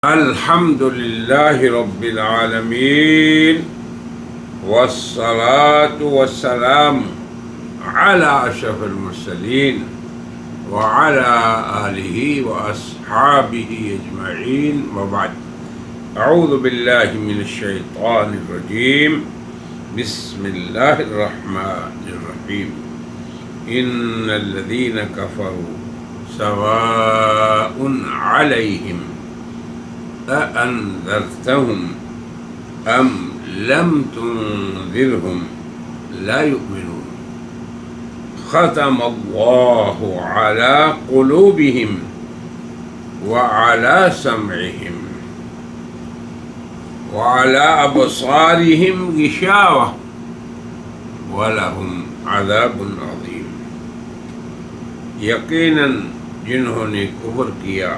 الحمد لله رب العالمين والصلاة والسلام على أشرف المرسلين وعلى آله وأصحابه أجمعين وبعد. أعوذ بالله من الشيطان الرجيم. بسم الله الرحمن الرحيم. إن الذين كفروا سواء عليهم أأنذرتهم أم لم تنذرهم لا يؤمنون. ختم الله على قلوبهم وعلى سمعهم وعلى أبصارهم غشاوة ولهم عذاب عظيم. یقیناً جنہوں نے کفر کیا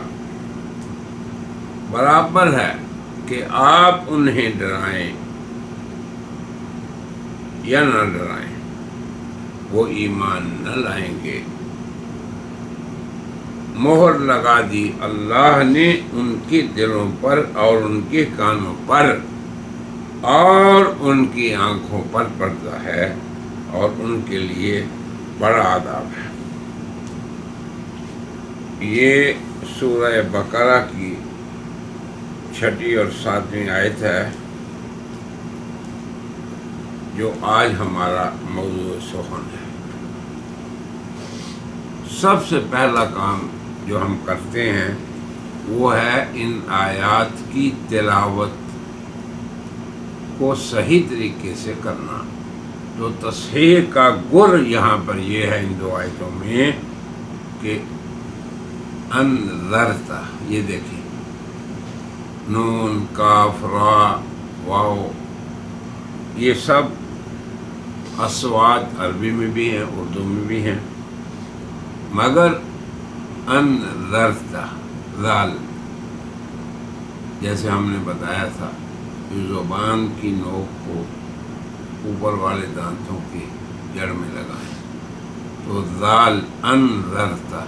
برابر ہے کہ آپ انہیں ڈرائیں یا نہ ڈرائیں، وہ ایمان نہ لائیں گے۔ مہر لگا دی اللہ نے ان کے دلوں پر اور ان کے کانوں پر اور ان کی آنکھوں پر پردہ ہے، اور ان کے لیے بڑا عذاب ہے۔ یہ سورہ بقرہ کی 6 اور 7 آیت ہے جو آج ہمارا موضوع سخن ہے۔ سب سے پہلا کام جو ہم کرتے ہیں وہ ہے ان آیات کی تلاوت کو صحیح طریقے سے کرنا۔ تو تصحیح کا گر یہاں پر یہ ہے ان 2 آیتوں میں کہ انذرتا، یہ دیکھیں نون کاف را واو، یہ سب اصوات عربی میں بھی ہیں اردو میں بھی ہیں، مگر انذرتا ذال، جیسے ہم نے بتایا تھا کہ زبان کی نوک کو اوپر والے دانتوں کی جڑ میں لگائیں، تو ذال انذرتا،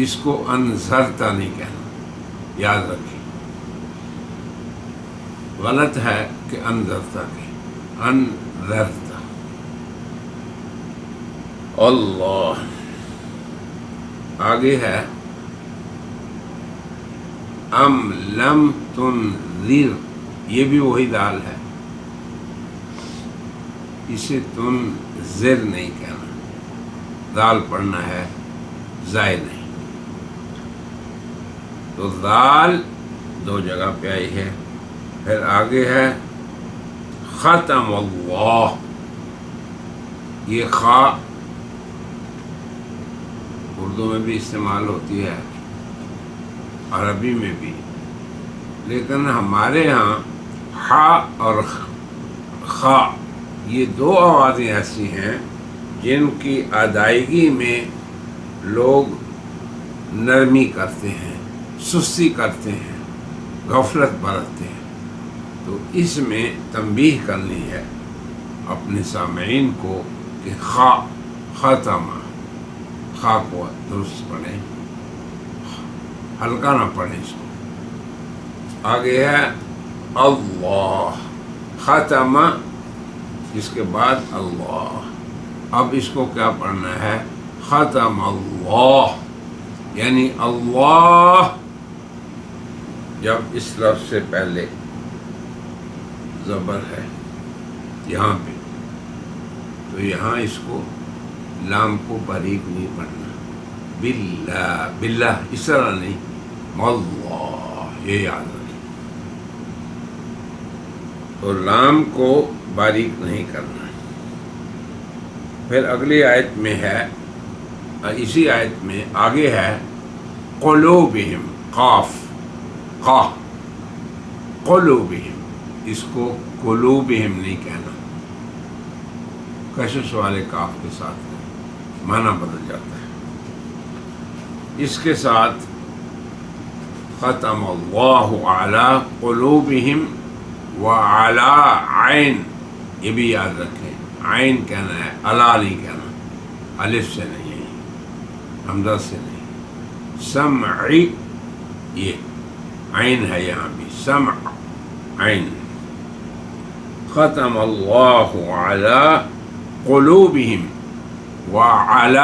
اس کو انذرتا نہیں کہنا، یاد رکھیں۔ غلط ہے کہ انذرتا کہ انذرتا۔ اللہ آگے ہے ام لم تنذر، یہ بھی وہی دال ہے، اسے تنذر نہیں کہنا، دال پڑھنا ہے زائد نہیں۔ تو دال 2 جگہ پہ آئی ہے۔ پھر آگے ہے ختم اللہ، یہ خا اردو میں بھی استعمال ہوتی ہے عربی میں بھی، لیکن ہمارے ہاں ہا اور خا، یہ 2 آوازیں ایسی ہیں جن کی ادائیگی میں لوگ نرمی کرتے ہیں، سستی کرتے ہیں، غفلت برتتے ہیں۔ تو اس میں تنبیہ کرنی ہے اپنے سامعین کو کہ ختم، خا کو درست پڑھیں، ہلکا نہ پڑھیں اس کو۔ آگے ہے اللہ، ختم اس کے بعد اللہ، اب اس کو کیا پڑھنا ہے؟ ختم اللہ، یعنی اللہ جب اس لفظ سے پہلے زبر ہے یہاں پہ، تو یہاں اس کو لام کو باریک نہیں پڑھنا، باللہ، باللہ اس طرح نہیں، اللہ، یہ یاد رکھیں۔ تو لام کو باریک نہیں کرنا۔ پھر اگلی آیت میں ہے، اسی آیت میں آگے ہے قلوبہم، قاف قا، قلوبہم، اس کو قلوبہم نہیں کہنا، کشش والے کاف کے ساتھ معنی بدل جاتا ہے۔ اس کے ساتھ ختم اللہ علی قلوبہم وعلی عین، یہ بھی یاد رکھیں، عین کہنا ہے، علا نہیں کہنا، الف سے نہیں ہے، حمزہ سے نہیں۔ سمعی، یہ عین ہے یہاں بھی، سمع عین. ختم اللہ علی قلوبہم وعلی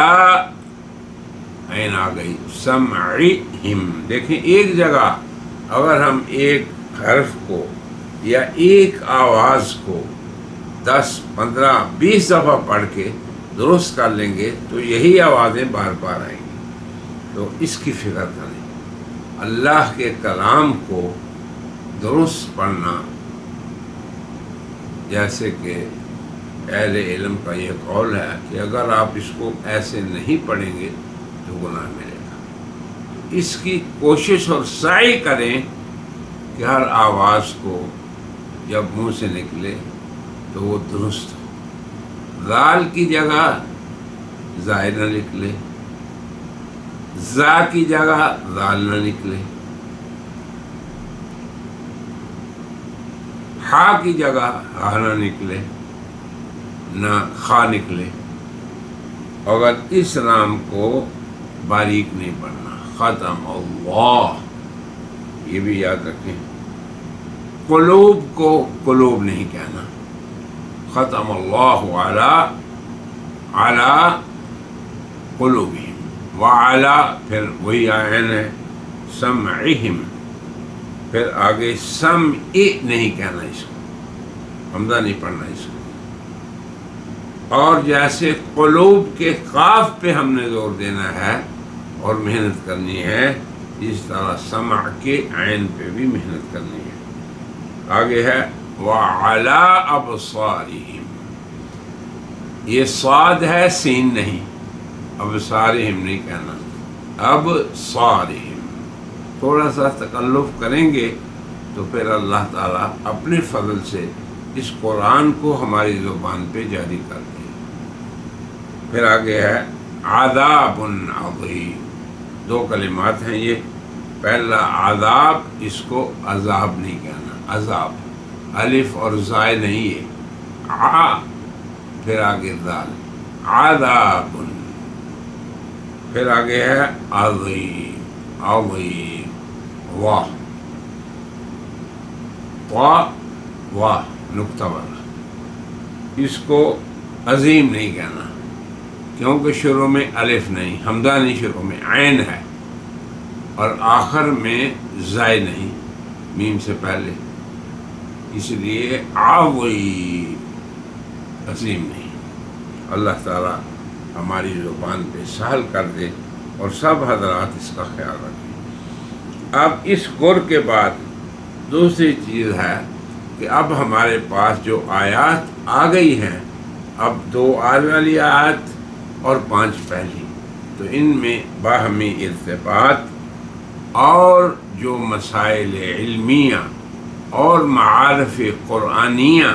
عین آ گئی سمعہم. دیکھیں ایک جگہ اگر ہم ایک حرف کو یا ایک آواز کو 10 15 20 دفعہ پڑھ کے درست کر لیں گے تو یہی آوازیں بار بار آئیں گی. تو اس کی فکر کریں. اللہ کے کلام کو درست پڑھنا، جیسے کہ اہل علم کا یہ قول ہے کہ اگر آپ اس کو ایسے نہیں پڑھیں گے تو گناہ ملے گا. اس کی کوشش اور سعی کریں کہ ہر آواز کو جب منہ سے نکلے تو وہ درست ہو. ذال کی جگہ زائد نہ نکلے، زا کی جگہ ذال نہ نکلے، ہا کی جگہ ہا نہ نکلے، نہ خا نکلے. اگر اس نام کو باریک نہیں پڑھنا. ختم اللہ، یہ بھی یاد رکھیں. قلوب کو قلوب نہیں کہنا. ختم اللہ علی قلوبہم وعلی، پھر وہی عین ہے سمعہم. پھر آگے سمع نہیں کہنا، اس کو حمزہ نہیں پڑھنا اس کو. اور جیسے قلوب کے قاف پہ ہم نے زور دینا ہے اور محنت کرنی ہے، اس طرح سمع کے عین پہ بھی محنت کرنی ہے. آگے ہے وَعَلَىٰ أَبْصَارِهِمْ. یہ صاد ہے، سین نہیں. ابصارہم نہیں کہنا، ابصارہم. تھوڑا سا تکلف کریں گے تو پھر اللہ تعالیٰ اپنے فضل سے اس قرآن کو ہماری زبان پہ جاری کر دے. پھر آگے ہے عذاب عظیم. 2 کلمات ہیں یہ. پہلا عذاب، اس کو عذاب نہیں کہنا، عذاب الف اور زائے نہیں ہے. ع پھر آگے دال، عذاب. پھر آگے ہے عظیم، عظیم. واہ، واہ واہ نقطہ والا. اس کو عظیم نہیں کہنا کیونکہ شروع میں الف نہیں، حمزہ نہیں، شروع میں عین ہے اور آخر میں زائے نہیں، میم سے پہلے. اس لیے عظیم، عظیم نہیں. اللہ تعالیٰ ہماری زبان پہ سہل کر دے اور سب حضرات اس کا خیال رکھیں. اب اس گر کے بعد دوسری چیز ہے کہ اب ہمارے پاس جو آیات آ گئی ہیں، اب 2 آج والی آیت اور 5 پہلی، تو ان میں باہمی ارتباط اور جو مسائل علمیہ اور معارف قرآنیہ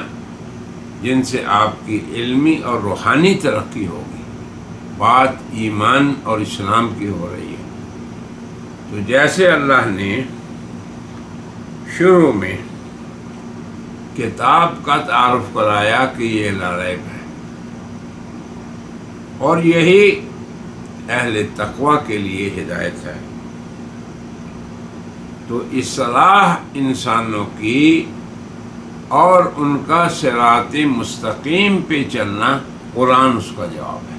جن سے آپ کی علمی اور روحانی ترقی ہوگی، بات ایمان اور اسلام کی ہو رہی ہے. تو جیسے اللہ نے شروع میں کتاب کا تعارف کرایا کہ یہ لا ریب ہے اور یہی اہل تقوی کے لیے ہدایت ہے، تو اصلاح انسانوں کی اور ان کا صراط مستقیم پہ چلنا قرآن اس کا جواب ہے.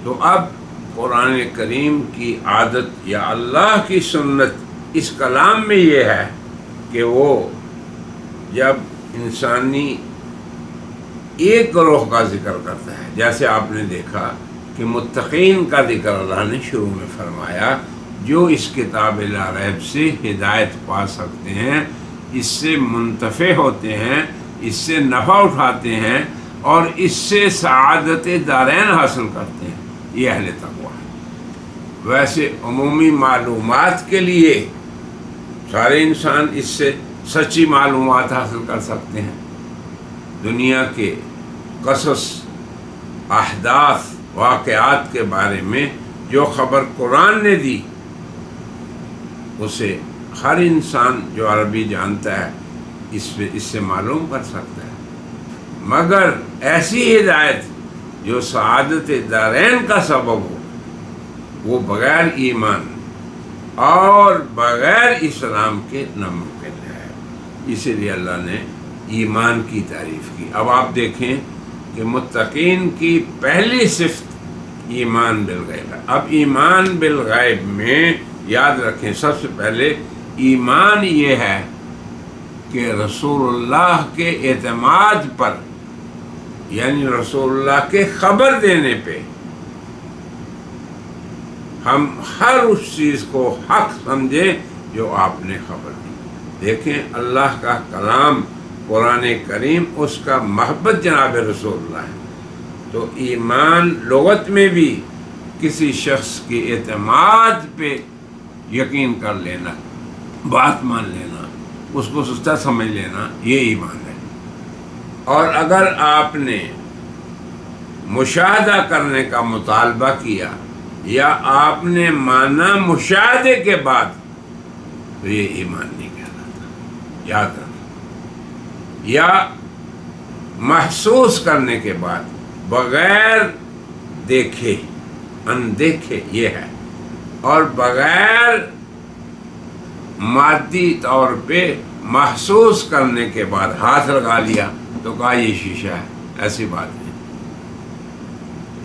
تو اب قرآن کریم کی عادت یا اللہ کی سنت اس کلام میں یہ ہے کہ وہ جب انسانی ایک گروہ کا ذکر کرتا ہے، جیسے آپ نے دیکھا کہ متقین کا ذکر اللہ نے شروع میں فرمایا، جو اس کتاب لا ریب سے ہدایت پا سکتے ہیں، اس سے منتفع ہوتے ہیں، اس سے نفع اٹھاتے ہیں اور اس سے سعادت دارین حاصل کرتے ہیں، یہ اہل تقوی ہے. ویسے عمومی معلومات کے لیے سارے انسان اس سے سچی معلومات حاصل کر سکتے ہیں. دنیا کے قصص، احداث، واقعات کے بارے میں جو خبر قرآن نے دی اسے ہر انسان جو عربی جانتا ہے اس سے معلوم کر سکتا ہے. مگر ایسی ہدایت جو سعادت دارین کا سبب ہو، وہ بغیر ایمان اور بغیر اسلام کے ناممکن ہے. اسی لیے اللہ نے ایمان کی تعریف کی. اب آپ دیکھیں کہ متقین کی پہلی صفت ایمان بالغیب ہے. اب ایمان بالغیب میں یاد رکھیں سب سے پہلے ایمان یہ ہے کہ رسول اللہ کے اعتماد پر، یعنی رسول اللہ کے خبر دینے پہ ہم ہر اس چیز کو حق سمجھیں جو آپ نے خبر دی. دیکھیں اللہ کا کلام قرآن کریم، اس کا محبت جناب رسول اللہ ہے. تو ایمان لغت میں بھی کسی شخص کے اعتماد پہ یقین کر لینا، بات مان لینا، اس کو سچا سمجھ لینا، یہ ایمان ہے. اور اگر آپ نے مشاہدہ کرنے کا مطالبہ کیا یا آپ نے مانا مشاہدے کے بعد، تو یہ ایمان نہیں کہلاتا. یاد رکھیں. یا محسوس کرنے کے بعد بغیر دیکھے، اندیکھے، یہ ہے. اور بغیر مادی طور پہ محسوس کرنے کے بعد ہاتھ لگا لیا تو کہا یہ شیشہ ہے، ایسی بات نہیں.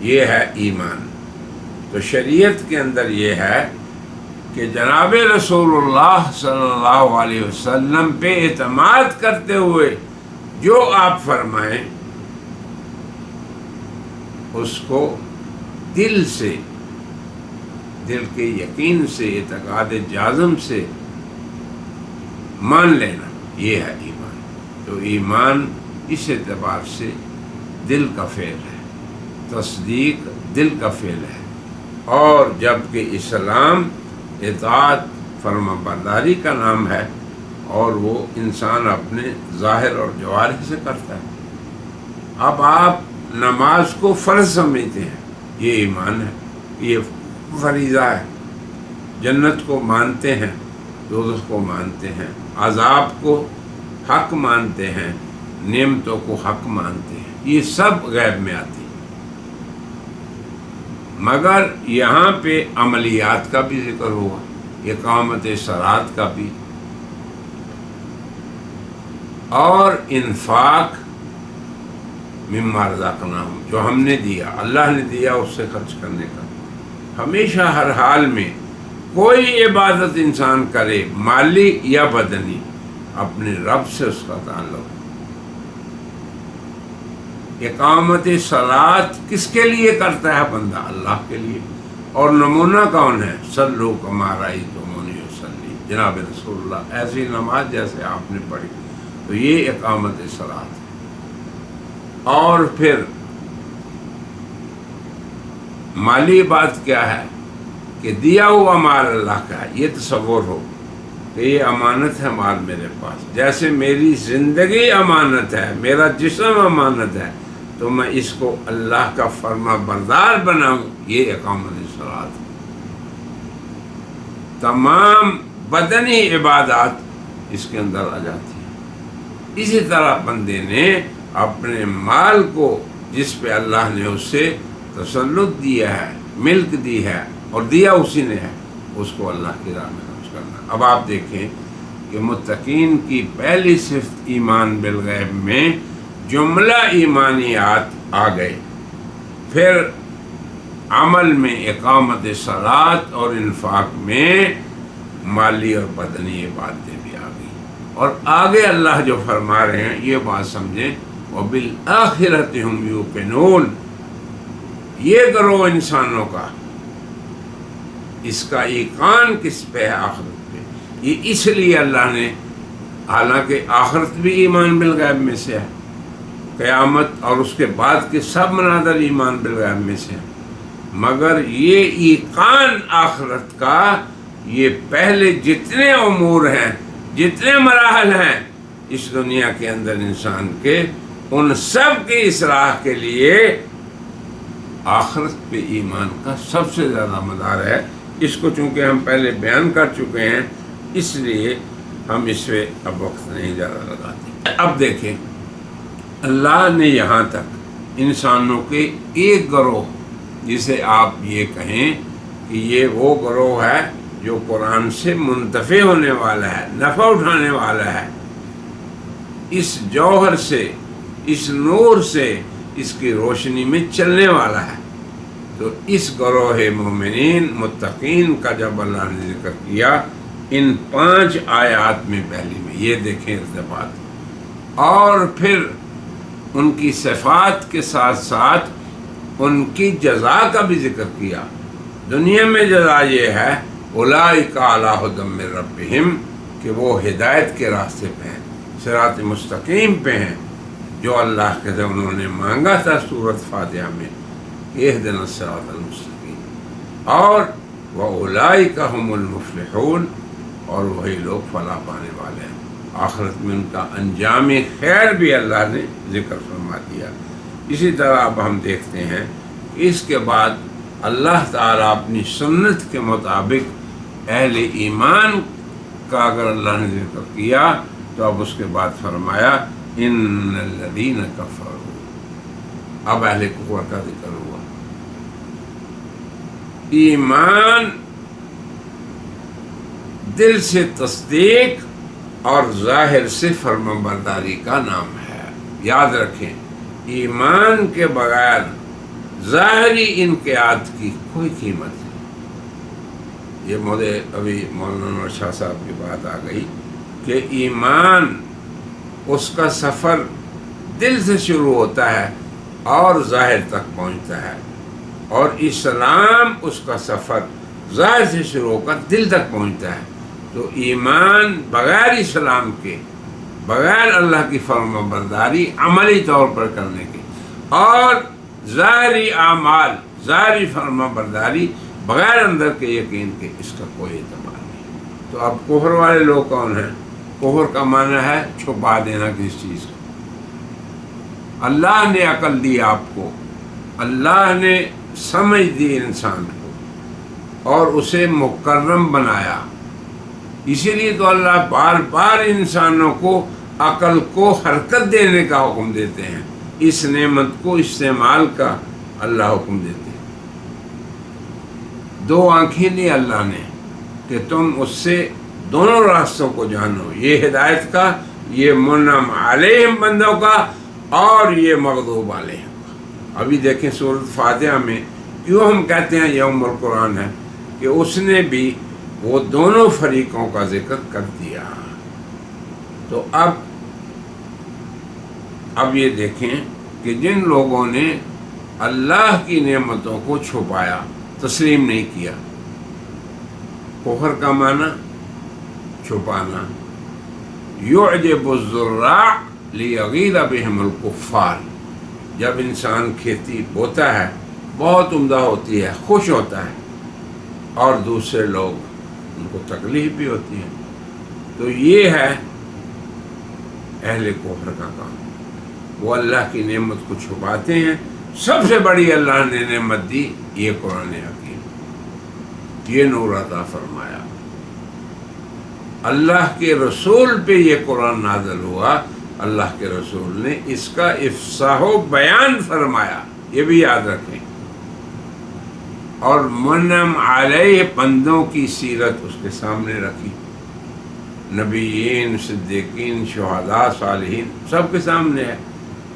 یہ ہے ایمان. تو شریعت کے اندر یہ ہے کہ جناب رسول اللہ صلی اللہ علیہ وسلم پہ اعتماد کرتے ہوئے جو آپ فرمائیں اس کو دل سے، دل کے یقین سے، اعتقاد جازم سے مان لینا، یہ ہے ایمان. تو ایمان اس اعتبار سے دل کا فعل ہے، تصدیق دل کا فعل ہے. اور جبکہ اسلام اطاعت فرما برداری کا نام ہے، اور وہ انسان اپنے ظاہر اور جوارح سے کرتا ہے. اب آپ نماز کو فرض سمجھتے ہیں، یہ ایمان ہے، یہ فریضہ ہے. جنت کو مانتے ہیں، دوزخ کو مانتے ہیں، عذاب کو حق مانتے ہیں، نعمتوں کو حق مانتے ہیں. یہ سب غیب میں آتی ہے. مگر یہاں پہ عملیات کا بھی ذکر ہوا، اقامت صلاۃ کا بھی، اور انفاق مما رزقناہم، جو ہم نے دیا، اللہ نے دیا، اس سے خرچ کرنے کا. ہمیشہ ہر حال میں کوئی عبادت انسان کرے، مالی یا بدنی، اپنے رب سے اس کا تعلق. اقامت صلاۃ کس کے لیے کرتا ہے بندہ؟ اللہ کے لیے. اور نمونہ کون ہے؟ صلو کما رأیتمونی اصلی، جناب رسول اللہ، ایسی نماز جیسے آپ نے پڑھی. تو یہ اقامت صلاۃ ہے. اور پھر مالی بات کیا ہے کہ دیا ہوا مال اللہ کا ہے. یہ تصور ہو کہ یہ امانت ہے مال میرے پاس، جیسے میری زندگی امانت ہے، میرا جسم امانت ہے، تو میں اس کو اللہ کا فرما بردار بناؤں. یہ اقامت صلاۃ. تمام بدنی عبادات اس کے اندر آ جاتی ہیں. اسی طرح بندے نے اپنے مال کو، جس پہ اللہ نے اس سے تسلط دیا ہے، ملک دی ہے، اور دیا اسی نے ہے، اس کو اللہ کی راہ میں خرچ کرنا. اب آپ دیکھیں کہ متقین کی پہلی صفت ایمان بالغیب میں جملہ ایمانیات آ گئے. پھر عمل میں اقامت صلاۃ اور انفاق میں مالی اور بدنی باتیں بھی آ گئی. اور آگے اللہ جو فرما رہے ہیں یہ بات سمجھیں، وَبِالْآخِرَةِ هُمْ يُوقِنُونَ. یہ گروہ انسانوں کا، اس کا ایقان کس پہ ہے؟ آخرت پہ. یہ اس لیے اللہ نے، حالانکہ آخرت بھی ایمان بالغیب میں سے ہے، قیامت اور اس کے بعد کے سب مناظر ایمان بالغیب میں سے ہیں، مگر یہ ایقان آخرت کا، یہ پہلے جتنے امور ہیں، جتنے مراحل ہیں اس دنیا کے اندر انسان کے، ان سب کی اصلاح کے لیے آخرت پہ ایمان کا سب سے زیادہ مدار ہے. اس کو چونکہ ہم پہلے بیان کر چکے ہیں، اس لیے ہم اس پہ اب وقت نہیں زیادہ لگاتے. اب دیکھیں، اللہ نے یہاں تک انسانوں کے ایک گروہ، جسے آپ یہ کہیں کہ یہ وہ گروہ ہے جو قرآن سے منتفع ہونے والا ہے، نفع اٹھانے والا ہے، اس جوہر سے، اس نور سے، اس کی روشنی میں چلنے والا ہے۔ تو اس گروہ مومنین متقین کا جب اللہ نے ذکر کیا ان 5 آیات میں پہلی میں، یہ دیکھیں ارتباط، اور پھر ان کی صفات کے ساتھ ساتھ ان کی جزا کا بھی ذکر کیا۔ دنیا میں جزا یہ ہے اولئک علی ھدی من ربہم، کہ وہ ہدایت کے راستے پہ ہیں، صراط مستقیم پہ ہیں، جو اللہ کے سے انہوں نے مانگا تھا سورۃ فاتحہ میں، اہدنا الصراط المستقیم، اور وَأُولَئِكَ هُمُ الْمُفْلِحُونَ، اور وہی لوگ فلاح پانے والے ہیں۔ آخرت میں ان کا انجام خیر بھی اللہ نے ذکر فرما دیا۔ اسی طرح اب ہم دیکھتے ہیں کہ اس کے بعد اللہ تعالیٰ اپنی سنت کے مطابق اہل ایمان کا اگر اللہ نے ذکر کیا تو اب اس کے بعد فرمایا ان الذین کفروا، اب اہل کفر کا ذکر ہوا۔ ایمان دل سے تصدیق اور ظاہر سے فرمانبرداری کا نام ہے۔ یاد رکھیں، ایمان کے بغیر ظاہری انقیاد کی کوئی قیمت نہیں۔ یہ مجھے ابھی مولانا شاہ صاحب کی بات آ گئی کہ ایمان اس کا سفر دل سے شروع ہوتا ہے اور ظاہر تک پہنچتا ہے، اور اسلام اس کا سفر ظاہر سے شروع ہو کر دل تک پہنچتا ہے۔ تو ایمان بغیر اسلام کے، بغیر اللہ کی فرما برداری عملی طور پر کرنے کے، اور ظاہری اعمال، ظاہری فرما برداری بغیر اندر کے یقین کے، اس کا کوئی اعتبار نہیں۔ تو اب کفر والے لوگ کون ہیں؟ کفر کا معنی ہے چھپا دینا کسی چیز کو۔ اللہ نے عقل دی آپ کو، اللہ نے سمجھ دی انسان کو اور اسے مکرم بنایا، اسی لیے تو اللہ بار بار انسانوں کو عقل کو حرکت دینے کا حکم دیتے ہیں، اس نعمت کو استعمال کا اللہ حکم دیتے ہیں۔ 2 آنکھیں دی اللہ نے کہ تم اس سے دونوں راستوں کو جانو، یہ ہدایت کا، یہ منعم علیہم بندوں کا، اور یہ مغضوب علیہم کا۔ ابھی دیکھیں سورۃ فاتحہ میں کیوں ہم کہتے ہیں یوم القرآن ہے، کہ اس نے بھی وہ دونوں فریقوں کا ذکر کر دیا۔ تو اب یہ دیکھیں کہ جن لوگوں نے اللہ کی نعمتوں کو چھپایا، تسلیم نہیں کیا، کفر کا معنی چھپانا، یعجب الزراع لیغیظ بہم الکفار، جب انسان کھیتی بوتا ہے بہت عمدہ ہوتی ہے، خوش ہوتا ہے، اور دوسرے لوگ ان کو تکلیف بھی ہوتی ہے، تو یہ ہے اہل کفر کا کام۔ وہ اللہ کی نعمت کو چھپاتے ہیں۔ سب سے بڑی اللہ نے نعمت دی یہ قرآن حکیم، یہ نور عطا فرمایا۔ اللہ کے رسول پہ یہ قرآن نازل ہوا، اللہ کے رسول نے اس کا افصاح و بیان فرمایا، یہ بھی یاد رکھیں، اور منعم علیہ بندوں کی سیرت اس کے سامنے رکھی، نبیین، صدیقین، شہداء، صالحین، سب کے سامنے ہے۔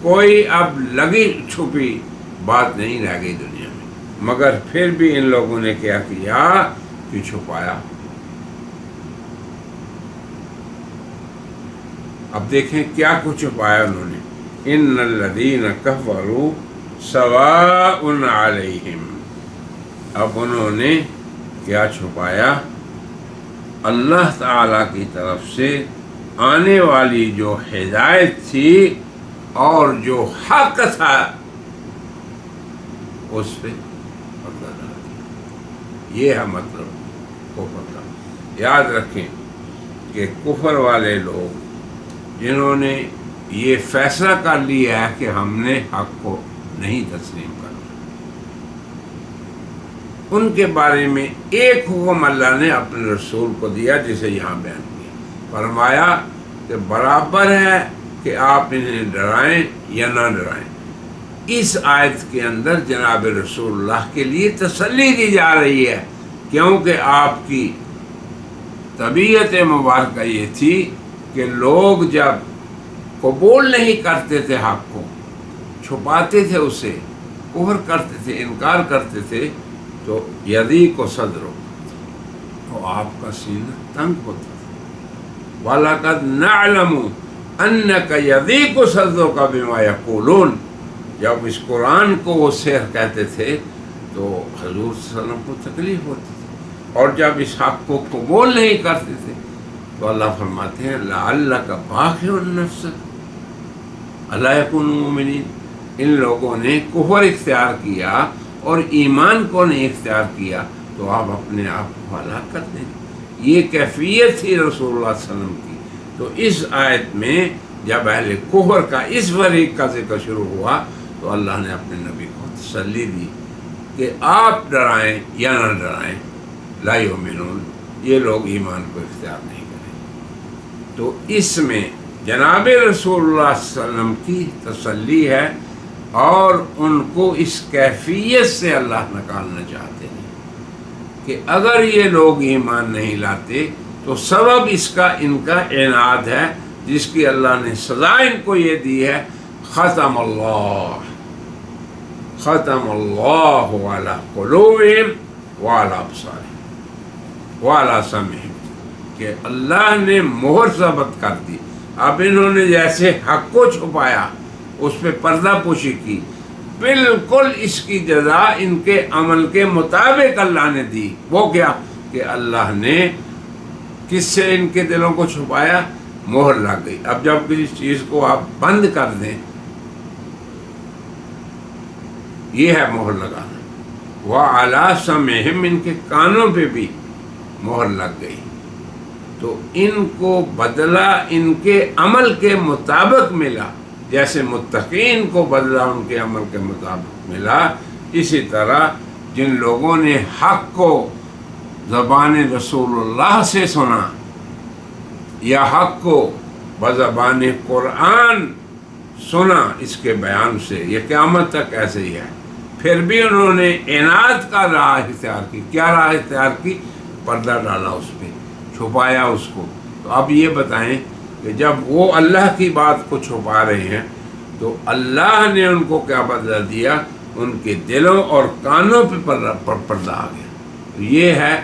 کوئی اب لگی چھپی بات نہیں رہ گئی دنیا میں، مگر پھر بھی ان لوگوں نے کیا کیا کہ چھپایا۔ اب دیکھیں کیا کچھ چھپایا انہوں نے، ان الذین کفروا سواء علیہم، اب انہوں نے کیا چھپایا؟ اللہ تعالیٰ کی طرف سے آنے والی جو ہدایت تھی اور جو حق تھا اس پہ پردہ ڈال دیا۔ یہ ہے مطلب کفر کا۔ یاد رکھیں کہ کفر والے لوگ جنہوں نے یہ فیصلہ کر لیا ہے کہ ہم نے حق کو نہیں تسلیم کرنا، ان کے بارے میں ایک حکم اللہ نے اپنے رسول کو دیا جسے یہاں بیان کیا، فرمایا کہ برابر ہے کہ آپ انہیں ڈرائیں یا نہ ڈرائیں۔ اس آیت کے اندر جناب رسول اللہ کے لیے تسلی دی جا رہی ہے، کیونکہ آپ کی طبیعت مبارکہ یہ تھی کہ لوگ جب قبول نہیں کرتے تھے حق کو، چھپاتے تھے اسے، کفر کرتے تھے، انکار کرتے تھے، تو یضیق صدرک، تو آپ کا سینہ تنگ ہوتا تھا۔ وَلَقَدْ نَعْلَمُ أَنَّكَ يَضِيقُ صَدْرُكَ بِمَا يَقُولُونَ، جب اس قرآن کو وہ سحر کہتے تھے تو حضور صلی اللہ علیہ وسلم کو تکلیف ہوتی تھی، اور جب اس حق کو قبول نہیں کرتے تھے تو اللہ فرماتے ہیں لَعَلَّكَ بَاخِعٌ نَفْسَكَ أَلَّا يَكُونُوا مُؤْمِنِينَ۔ ان لوگوں نے کفر اختیار کیا اور ایمان کو نہیں اختیار کیا تو آپ اپنے آپ کو ہلاک کر دیں۔ یہ کیفیت تھی رسول اللہ صلی اللہ علیہ وسلم کی۔ تو اس آیت میں جب اہل کفر کا اس فریق کا ذکر شروع ہوا تو اللہ نے اپنے نبی کو تسلی دی کہ آپ ڈرائیں یا نہ ڈرائیں، لا یؤمنون، یہ لوگ ایمان کو اختیار نہیں کریں۔ تو اس میں جناب رسول اللہ صلی اللہ علیہ وسلم کی تسلی ہے، اور ان کو اس کیفیت سے اللہ نکالنا چاہتے ہیں کہ اگر یہ لوگ ایمان نہیں لاتے تو سبب اس کا ان کا عناد ہے، جس کی اللہ نے سزا ان کو یہ دی ہے، ختم اللہ علی قلوبہم وعلی ابصارہم وعلی سمعہم، کہ اللہ نے مہر ثبت کر دی۔ اب انہوں نے جیسے حق کو چھپایا، اس پہ پردہ پوشی کی، بالکل اس کی جزا ان کے عمل کے مطابق اللہ نے دی۔ وہ کیا کہ اللہ نے کس سے ان کے دلوں کو چھپایا؟ مہر لگ گئی۔ اب جب کسی چیز کو آپ بند کر دیں، یہ ہے مہر لگانا۔ وَعَلَىٰ سَمْعِهِمْ، ان کے کانوں پہ بھی مہر لگ گئی، تو ان کو بدلہ ان کے عمل کے مطابق ملا، جیسے متقین کو بدلہ ان کے عمل کے مطابق ملا، اسی طرح جن لوگوں نے حق کو زبان رسول اللہ سے سنا یا حق کو بزبان قرآن سنا اس کے بیان سے، یہ قیامت تک ایسے ہی ہے، پھر بھی انہوں نے عناد کا راہ اختیار کی۔ کیا راہ اختیار کی؟ پردہ ڈالا اس پہ، چھپایا اس کو۔ تو اب یہ بتائیں کہ جب وہ اللہ کی بات کو چھپا رہے ہیں تو اللہ نے ان کو کیا بدلہ دیا؟ ان کے دلوں اور کانوں پہ پردہ آ گیا۔ تو یہ ہے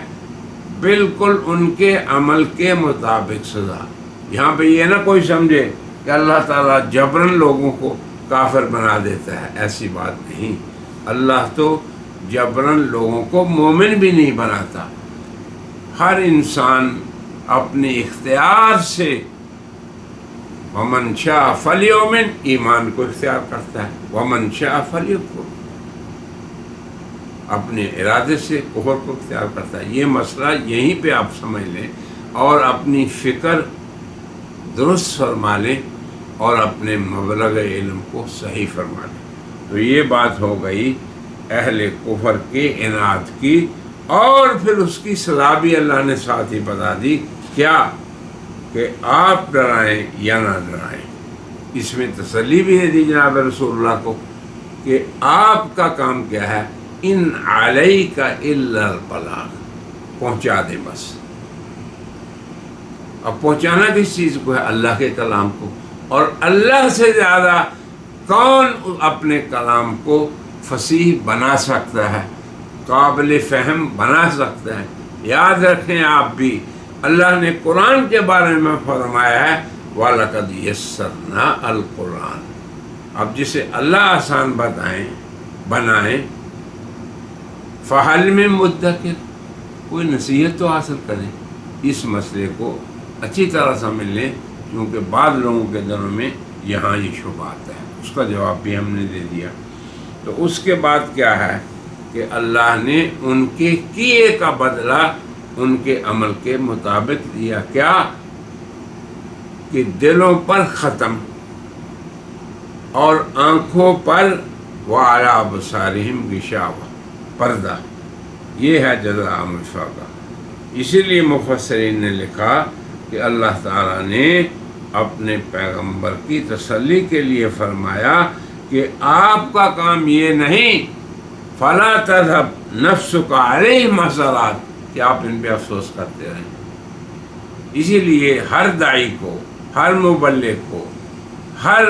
بالکل ان کے عمل کے مطابق سزا۔ یہاں پہ یہ نہ کوئی سمجھے کہ اللہ تعالیٰ جبراً لوگوں کو کافر بنا دیتا ہے، ایسی بات نہیں۔ اللہ تو جبراً لوگوں کو مومن بھی نہیں بناتا، ہر انسان اپنے اختیار سے وَمَنْ شَاءَ فَلْيُؤْمِنْ، ایمان کو اختیار کرتا ہے، وَمَنْ شَاءَ فَلْيَكْفُرْ، اپنے ارادے سے کفر کو اختیار کرتا ہے۔ یہ مسئلہ یہیں پہ آپ سمجھ لیں اور اپنی فکر درست فرما لیں اور اپنے مبلغ علم کو صحیح فرما لیں۔ تو یہ بات ہو گئی اہل کفر کے عناد کی، اور پھر اس کی سزا بھی اللہ نے ساتھ ہی بتا دی۔ کیا کہ آپ ڈرائیں یا نہ ڈرائیں۔ اس میں تسلی بھی ہے دی جناب رسول اللہ کو کہ آپ کا کام کیا ہے، ان علیک الا البلاغ، پہنچا دیں بس۔ اب پہنچانا کس چیز کو ہے؟ اللہ کے کلام کو، اور اللہ سے زیادہ کون اپنے کلام کو فصیح بنا سکتا ہے، قابل فہم بنا سکتا ہے؟ یاد رکھیں آپ بھی، اللہ نے قرآن کے بارے میں فرمایا ہے وَلَقَدْ يَسَّرْنَا الْقُرْآنَ۔ اب جسے اللہ آسان بنائیں فَهَلْ مِن مُدَّكِرٍ، کوئی نصیحت تو حاصل کریں۔ اس مسئلے کو اچھی طرح سمجھ لیں، کیونکہ بعض لوگوں کے دلوں میں یہاں یہ شبہ آتا ہے۔ اس کا جواب بھی ہم نے دے دیا۔ تو اس کے بعد کیا ہے کہ اللہ نے ان کے کیے کا بدلہ ان کے عمل کے مطابق دیا۔ کیا کہ دلوں پر ختم اور آنکھوں پر وعلی ابصارہم غشاوہ، پردہ، یہ ہے جزاء وفاقہ۔ اسی لیے مفسرین نے لکھا کہ اللہ تعالیٰ نے اپنے پیغمبر کی تسلی کے لیے فرمایا کہ آپ کا کام یہ نہیں فَلَا تَذْهَبْ نَفْسُكَ عَلَيْهِمْ حَسَرَاتٍ کہ آپ ان پہ افسوس کرتے رہیں۔ اسی لیے ہر داعی کو، ہر مبلغ کو، ہر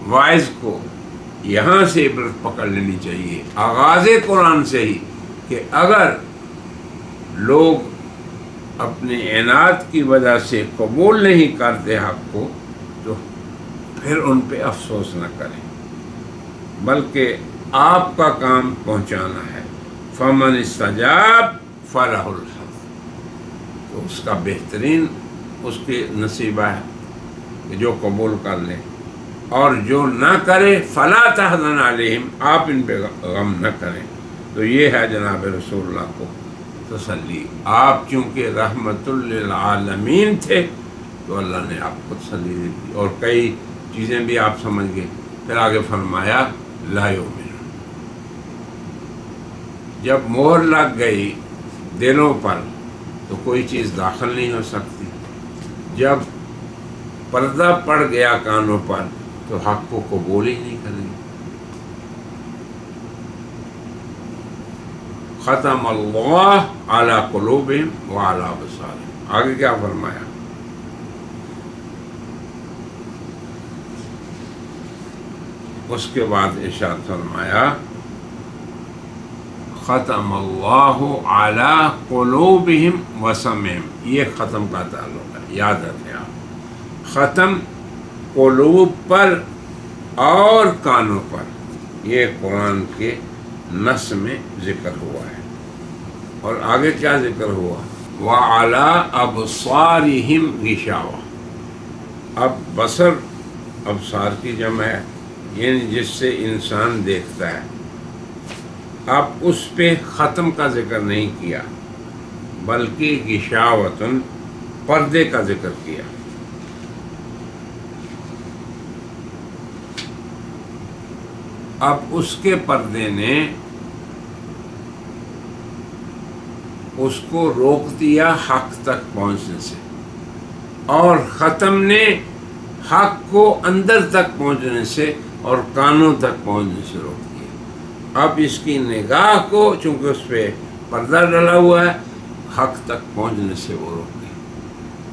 واعظ کو یہاں سے عبرت پکڑ لینی چاہیے آغاز قرآن سے ہی، کہ اگر لوگ اپنے عناد کی وجہ سے قبول نہیں کرتے حق کو تو پھر ان پہ افسوس نہ کریں، بلکہ آپ کا کام پہنچانا ہے۔ فمن استجاب فلہ الحمد، تو اس کا بہترین اس کے نصیبہ ہے کہ جو قبول کر لے، اور جو نہ کرے فلا تحزن علیہم، آپ ان پہ غم نہ کریں۔ تو یہ ہے جناب رسول اللہ کو تسلی۔ آپ چونکہ رحمت للعالمین تھے تو اللہ نے آپ کو تسلی دی تھی، اور کئی چیزیں بھی آپ سمجھ گئے۔ پھر آگے فرمایا لا یؤمنون، جب مہر لگ گئی دلوں پر تو کوئی چیز داخل نہیں ہو سکتی، جب پردہ پڑ گیا کانوں پر تو حق کو قبول ہی نہیں کریں گے۔ ختم اللہ علی قلوبہم وعلی ابصارہم، آگے کیا فرمایا؟ اس کے بعد ارشاد فرمایا ختم اللہ علی قلوبہم وسمعہم، یہ ختم کا تعلق ہے، یاد رکھیں آپ، ختم قلوب پر اور کانوں پر، یہ قرآن کے نص میں ذکر ہوا ہے۔ اور آگے کیا ذکر ہوا؟ وَعَلَىٰ أَبْصَارِهِمْ غِشَاوَةٌ، اب بصر ابصار کی جمع ہے، یعنی جس سے انسان دیکھتا ہے۔ اب اس پہ ختم کا ذکر نہیں کیا بلکہ غشاوۃ، پردے کا ذکر کیا۔ اب اس کے پردے نے اس کو روک دیا حق تک پہنچنے سے، اور ختم نے حق کو اندر تک پہنچنے سے اور کانوں تک پہنچنے سے روک دیا۔ اب اس کی نگاہ کو چونکہ اس پہ پردہ ڈلا ہوا ہے، حق تک پہنچنے سے وہ روک دیا۔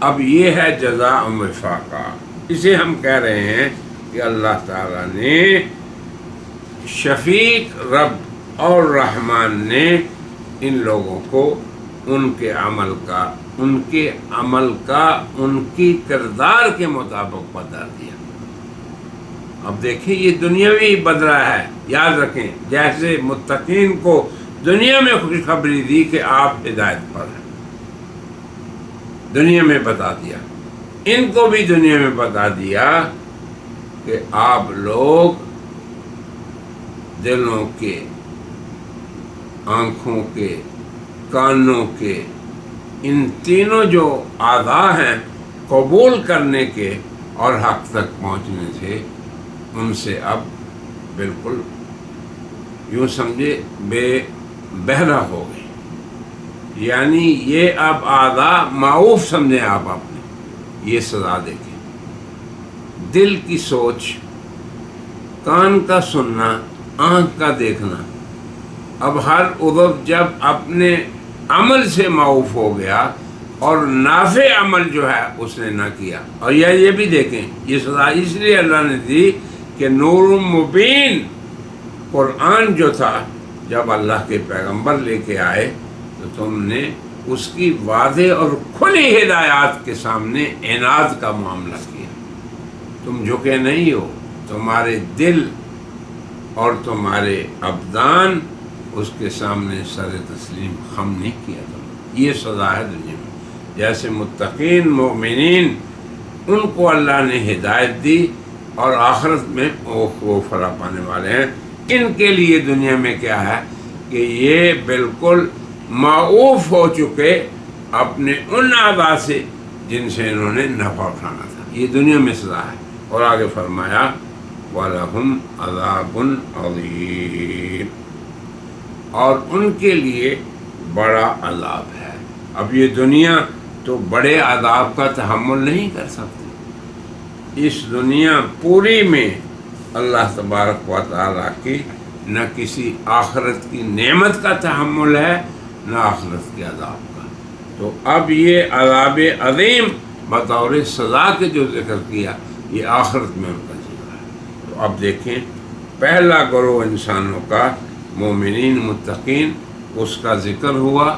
اب یہ ہے جزاء وفاقہ، اسے ہم کہہ رہے ہیں کہ اللہ تعالیٰ نے، شفیق رب اور رحمان نے ان لوگوں کو ان کے عمل کا ان کی کردار کے مطابق بدلا دیا۔ اب دیکھیں یہ دنیاوی بدلہ ہے، یاد رکھیں، جیسے متقین کو دنیا میں خوشخبری دی کہ آپ ہدایت پر ہیں، دنیا میں بتا دیا، ان کو بھی دنیا میں بتا دیا کہ آپ لوگ دلوں کے، آنکھوں کے، کانوں کے، ان تینوں جو اعضاء ہیں قبول کرنے کے اور حق تک پہنچنے سے، ان سے اب بالکل یوں سمجھے بہرا ہو گئے، یعنی یہ اب اعضاء معوف سمجھیں آپ اپنے۔ یہ سزا دیکھیں، دل کی سوچ، کان کا سننا، آنکھ کا دیکھنا، اب ہر عضو جب اپنے عمل سے معوف ہو گیا اور نافع عمل جو ہے اس نے نہ کیا۔ اور یہ بھی دیکھیں، یہ سزا اس لیے اللہ نے دی کہ نور مبین قرآن جو تھا، جب اللہ کے پیغمبر لے کے آئے تو تم نے اس کی واضح اور کھلی ہدایات کے سامنے عناد کا معاملہ کیا، تم جھکے نہیں ہو، تمہارے دل اور تمہارے ابدان اس کے سامنے سر تسلیم خم نہیں کیا تم۔ یہ سزا ہے دنیا میں۔ جیسے متقین مومنین، ان کو اللہ نے ہدایت دی اور آخرت میں وہ فلاح پانے والے ہیں، ان کے لیے دنیا میں کیا ہے کہ یہ بالکل معوف ہو چکے اپنے ان اعضاء سے جن سے انہوں نے نفع اٹھانا تھا۔ یہ دنیا میں سزا ہے۔ اور آگے فرمایا وَلَهُمْ عَذَابٌ عَظِيمٌ، اور ان کے لیے بڑا عذاب ہے۔ اب یہ دنیا تو بڑے عذاب کا تحمل نہیں کر سکتی۔ اس دنیا پوری میں اللہ تبارک و تعالیٰ کی نہ کسی آخرت کی نعمت کا تحمل ہے، نہ آخرت کے عذاب کا۔ تو اب یہ عذاب عظیم بطور سزا کے جو ذکر کیا یہ آخرت میں ان کا ذکر ہے۔ تو اب دیکھیں پہلا گروہ انسانوں کا مومنین متقین، اس کا ذکر ہوا،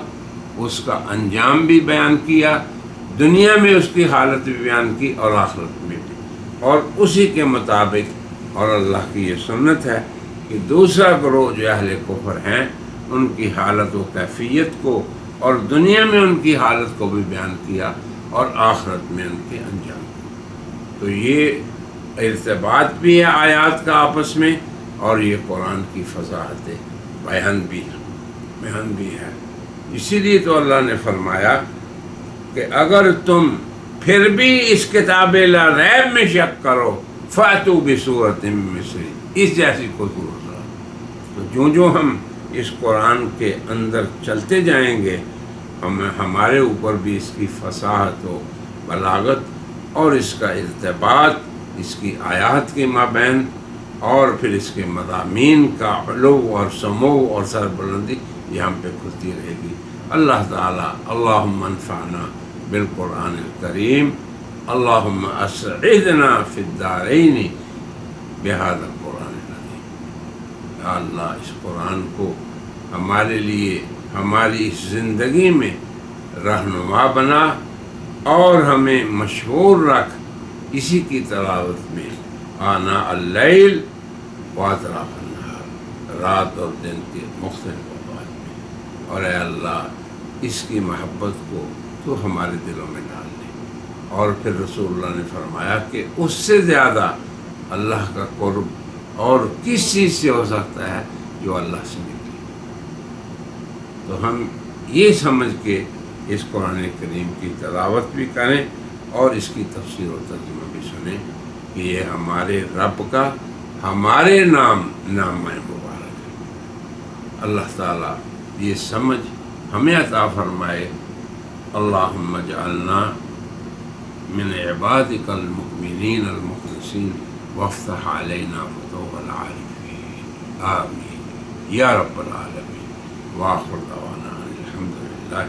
اس کا انجام بھی بیان کیا، دنیا میں اس کی حالت بھی بیان کی اور آخرت میں بھی، اور اسی کے مطابق اور اللہ کی یہ سنت ہے کہ دوسرا گروہ جو اہل کفر ہیں ان کی حالت و کیفیت کو اور دنیا میں ان کی حالت کو بھی بیان کیا اور آخرت میں ان کے انجام کو۔ تو یہ ارتباط بھی ہے آیات کا آپس میں، اور یہ قرآن کی فضاحت بیان بھی ہے۔ اسی لیے تو اللہ نے فرمایا کہ اگر تم پھر بھی اس کتاب لا ریب میں شک کرو فاتوا بسورۃ من مثلہ، اس جیسی کوئی صورت لاؤ۔ تو جو ہم اس قرآن کے اندر چلتے جائیں گے ہمارے اوپر بھی اس کی فصاحت و بلاغت اور اس کا ارتباط اس کی آیات کے مابین اور پھر اس کے مضامین کا علو اور سمو اور سربلندی یہ ہم پہ کھلتی رہے گی۔ اللہ تعالیٰ اللہم انفعنا بالقرآن الکریم، اللہم اسعدنا فی الدارین بہذا القرآن العظیم۔ یا اللہ اس قرآن کو ہمارے لیے ہماری اس زندگی میں رہنما بنا اور ہمیں مشہور رکھ اسی کی تلاوت میں آنا اللیل و اطراف النہار، رات اور دن کے مختلف اوقات میں۔ اور اے اللہ اس کی محبت کو تو ہمارے دلوں میں ڈال دے، اور پھر رسول اللہ نے فرمایا کہ اس سے زیادہ اللہ کا قرب اور کس چیز سے ہو سکتا ہے جو اللہ سے ملے۔ تو ہم یہ سمجھ کے اس قرآن کریم کی تلاوت بھی کریں اور اس کی تفسیر و ترجمہ بھی سنیں کہ یہ ہمارے رب کا ہمارے نام مبارک ہے۔ اللہ تعالیٰ یہ سمجھ ہمیں عطا فرمائے۔ اللہم اجعلنا من عبادک المؤمنین المخلصین وافتح علینا فتوح العارفین، آمین یا رب العالمین۔ وآخر دعوانا الحمد للہ۔